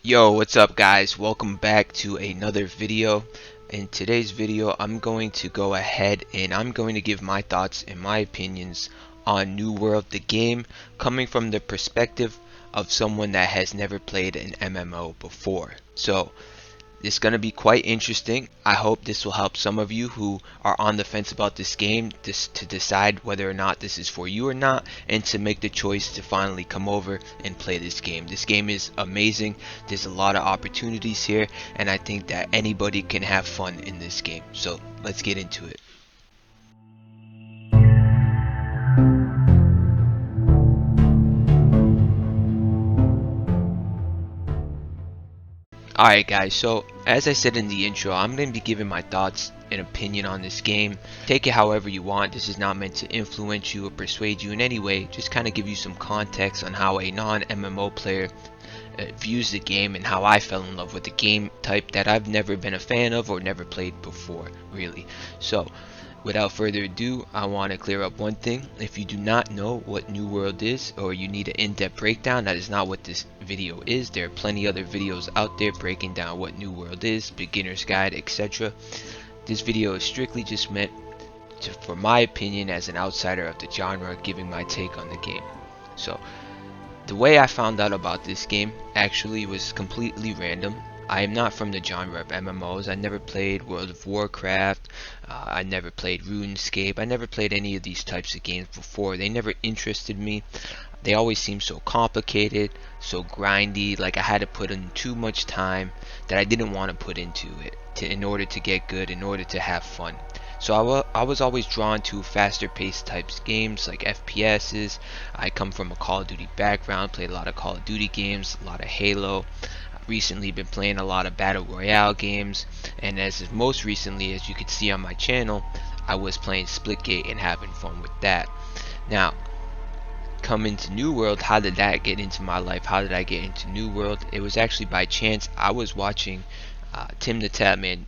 Yo, what's up guys? Welcome back to another video. In today's video, I'm going to go ahead and I'm going to give my thoughts and my opinions on New World, the game, coming from the perspective of someone that has never played an MMO before. So, it's going to be quite interesting. I hope this will help some of you who are on the fence about this game to decide whether or not this is for you or not, and to make the choice to finally come over and play this game. This game is amazing. There's a lot of opportunities here, and I think that anybody can have fun in this game. So let's get into it. Alright guys, so as I said in the intro, I'm going to be giving my thoughts and opinion on this game. Take it however you want. This is not meant to influence you or persuade you in any way. Just kind of give you some context on how a non-MMO player views the game and how I fell in love with the game type that I've never been a fan of or never played before, really. So without further ado, I want to clear up one thing. If you do not know what New World is, or you need an in-depth breakdown, that is not what this video is. There are plenty other videos out there breaking down what New World is, beginner's guide, etc. This video is strictly just meant for my opinion as an outsider of the genre, giving my take on the game. So the way I found out about this game actually was completely random. I am not from the genre of MMOs. I never played World of Warcraft. I never played RuneScape. I never played any of these types of games before. They never interested me. They always seemed so complicated, so grindy, like I had to put in too much time that I didn't want to put into it in order to get good, in order to have fun. So I was always drawn to faster paced types games like FPSs. I come from a Call of Duty background, played a lot of Call of Duty games, a lot of Halo. Recently been playing a lot of battle royale games, and as most recently, as you can see on my channel, I was playing Splitgate and having fun with that. Now, coming to New World, how did that get into my life? How did I get into New World? It was actually by chance. I was watching Tim the Tatman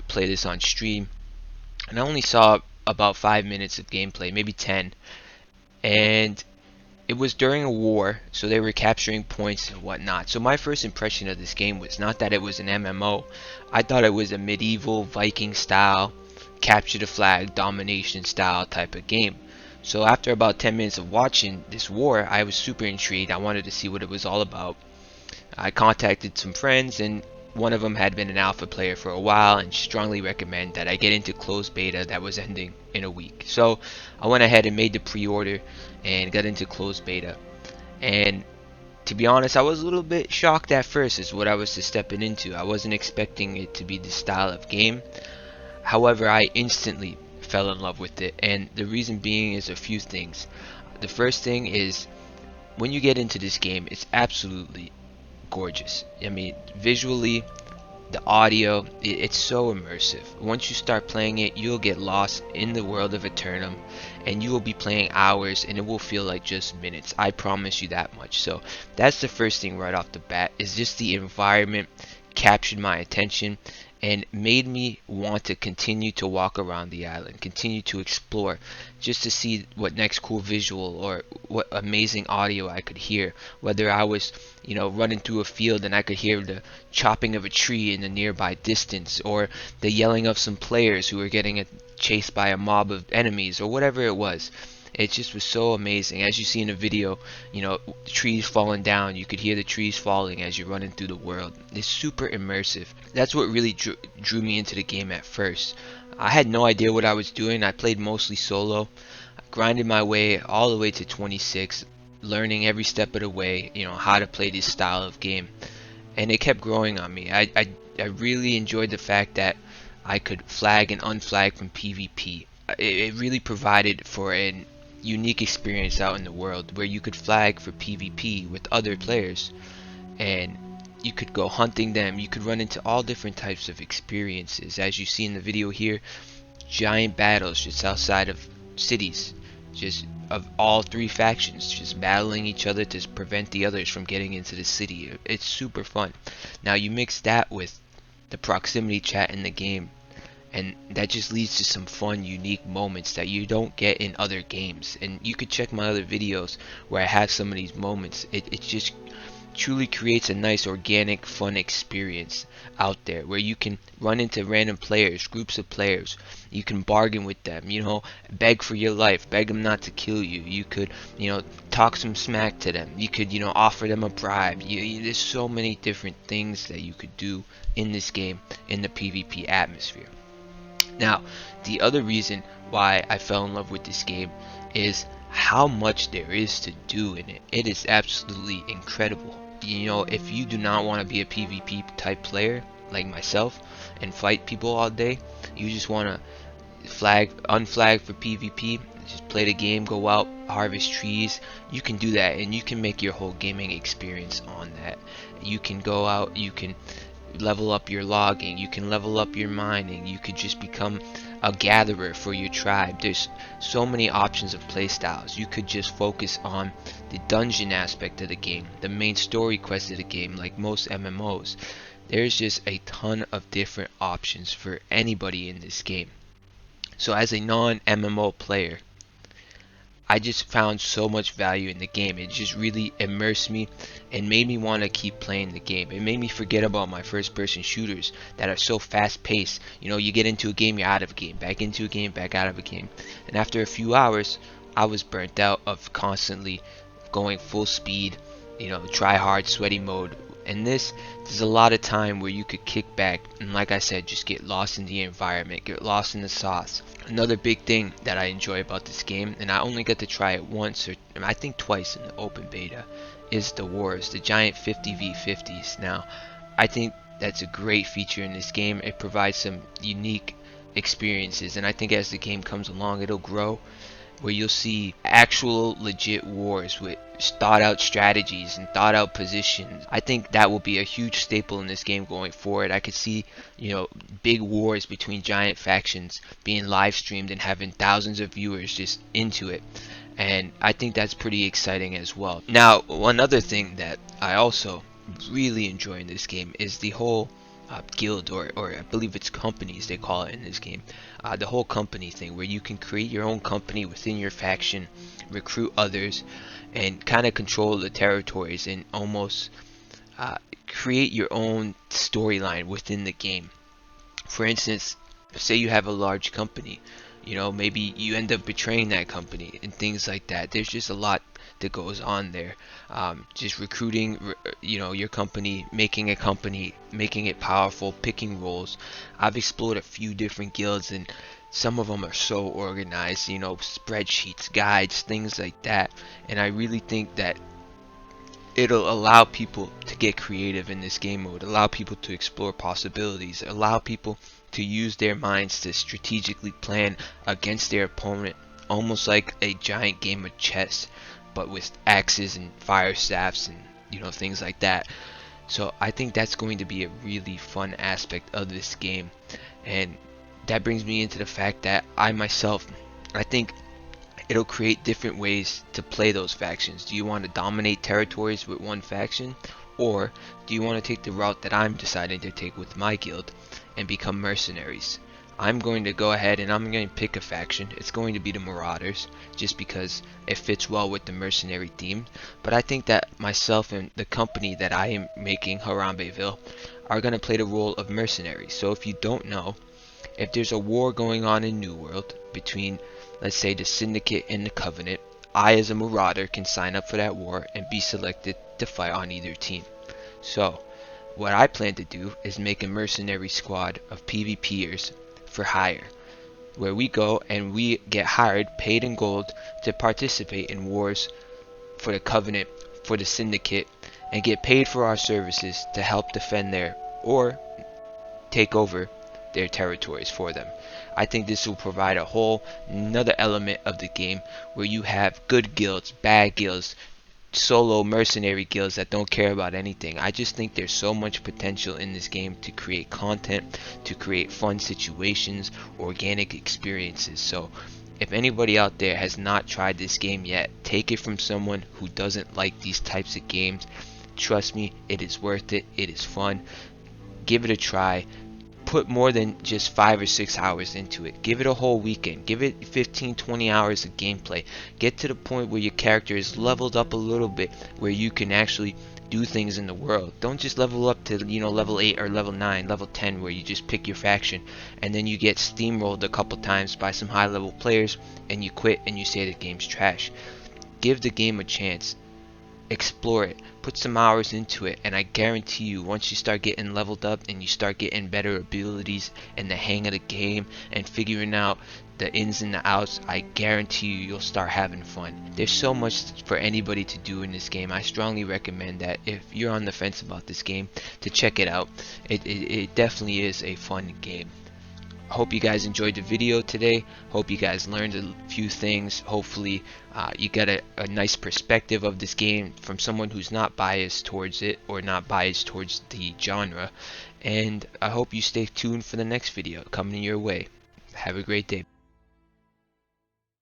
play this on stream, and I only saw about 5 minutes of gameplay, maybe 10, and it was during a war, so they were capturing points and whatnot. So my first impression of this game was not that it was an MMO. I thought it was a medieval Viking style, capture the flag, domination style type of game. So after about 10 minutes of watching this war, I was super intrigued. I wanted to see what it was all about. I contacted some friends, and one of them had been an alpha player for a while and strongly recommend that I get into closed beta that was ending in a week. So I went ahead and made the pre-order and got into closed beta. And to be honest, I was a little bit shocked at first as what I was stepping into. I wasn't expecting it to be this style of game. However, I instantly fell in love with it, and the reason being is a few things. The first thing is, when you get into this game, it's absolutely gorgeous. I mean, visually, the audio, it's so immersive. Once you start playing it, you'll get lost in the world of Eternum, and you will be playing hours, and it will feel like just minutes. I promise you that much. So that's the first thing right off the bat, is just the environment captured my attention and made me want to continue to walk around the island, continue to explore, just to see what next cool visual or what amazing audio I could hear. Whether I was, running through a field and I could hear the chopping of a tree in the nearby distance, or the yelling of some players who were getting chased by a mob of enemies, or whatever it was. It just was so amazing. As you see in the video, trees falling down, you could hear the trees falling as you're running through the world. It's super immersive. That's what really drew me into the game at first. I had no idea what I was doing. I played mostly solo. I grinded my way all the way to 26, learning every step of the way, how to play this style of game. And it kept growing on me. I really enjoyed the fact that I could flag and unflag from PvP. It really provided for an unique experience out in the world where you could flag for PvP with other players, and you could go hunting them. You could run into all different types of experiences, as you see in the video here. Giant battles just outside of cities, just of all three factions just battling each other to prevent the others from getting into the city. It's super fun. Now you mix that with the proximity chat in the game, and that just leads to some fun, unique moments that you don't get in other games. And you could check my other videos where I have some of these moments. It's just truly creates a nice organic fun experience out there where you can run into random players, groups of players. You can bargain with them, beg for your life, beg them not to kill you. You could, talk some smack to them. You could, offer them a bribe. There's so many different things that you could do in this game in the PvP atmosphere. Now, the other reason why I fell in love with this game is how much there is to do in it. It is absolutely incredible. If you do not want to be a PvP type player like myself and fight people all day, you just want to unflag for PvP, just play the game, go out, harvest trees, you can do that, and you can make your whole gaming experience on that. You can go out, you can level up your logging, you can level up your mining, you could just become a gatherer for your tribe. There's so many options of playstyles. You could just focus on the dungeon aspect of the game, the main story quest of the game, like most MMOs. There's just a ton of different options for anybody in this game. So as a non-MMO player, I just found so much value in the game. It just really immersed me and made me want to keep playing the game. It made me forget about my first person shooters that are so fast paced. You get into a game, you're out of a game, back into a game, back out of a game. And after a few hours, I was burnt out of constantly going full speed, try hard, sweaty mode. And there's a lot of time where you could kick back and, like I said, just get lost in the environment, get lost in the sauce. Another big thing that I enjoy about this game, and I only got to try it once, or I think twice in the open beta, is the wars, the giant 50v50s. Now, I think that's a great feature in this game. It provides some unique experiences, and I think as the game comes along, it'll grow, where you'll see actual legit wars with thought out strategies and thought out positions. I think that will be a huge staple in this game going forward. I could see, big wars between giant factions being live streamed and having thousands of viewers just into it. And I think that's pretty exciting as well. Now, one other thing that I also really enjoy in this game is the whole guild, or I believe it's companies they call it in this game. The whole company thing, where you can create your own company within your faction, recruit others, and kind of control the territories and almost create your own storyline within the game. For instance, say you have a large company, maybe you end up betraying that company and things like that. There's just a lot that goes on there. Just recruiting, your company, making it powerful, picking roles. I've explored a few different guilds, and some of them are so organized, spreadsheets, guides, things like that. And I really think that it'll allow people to get creative in this game mode, allow people to explore possibilities, allow people to use their minds to strategically plan against their opponent, almost like a giant game of chess, but with axes and fire staffs and things like that. So I think that's going to be a really fun aspect of this game, and that brings me into the fact that I think it'll create different ways to play those factions. Do you want to dominate territories with one faction, or do you want to take the route that I'm deciding to take with my guild and become mercenaries? I'm going to go ahead and I'm going to pick a faction. It's going to be the Marauders, just because it fits well with the mercenary theme. But I think that myself and the company that I am making, Harambeville, are going to play the role of mercenaries. So if you don't know, if there's a war going on in New World between, let's say, the Syndicate and the Covenant, I as a Marauder can sign up for that war and be selected to fight on either team. So what I plan to do is make a mercenary squad of PvPers for hire, where we go and we get hired, paid in gold, to participate in wars for the Covenant, for the Syndicate, and get paid for our services to help defend their, or take over their territories for them. I think this will provide a whole another element of the game where you have good guilds, bad guilds, solo mercenary guilds that don't care about anything. I just think there's so much potential in this game to create content, to create fun situations, organic experiences. So if anybody out there has not tried this game yet, take it from someone who doesn't like these types of games. Trust me, it is worth it. It is fun. Give it a try. Put more than just 5 or 6 hours into it. Give it a whole weekend. Give it 15-20 hours of gameplay. Get to the point where your character is leveled up a little bit, where you can actually do things in the world. Don't just level up to, you know, level 8 or level 9, level 10, where you just pick your faction and then you get steamrolled a couple times by some high level players and you quit and you say the game's trash. Give the game a chance. Explore it, put some hours into it, and I guarantee you, once you start getting leveled up and you start getting better abilities and the hang of the game and figuring out the ins and the outs, I guarantee you'll start having fun. There's so much for anybody to do in this game. I strongly recommend that if you're on the fence about this game, to check it out. It definitely is a fun game. Hope you guys enjoyed the video today. Hope you guys learned a few things. Hopefully you got a nice perspective of this game from someone who's not biased towards it or not biased towards the genre. And I hope you stay tuned for the next video coming your way. Have a great day.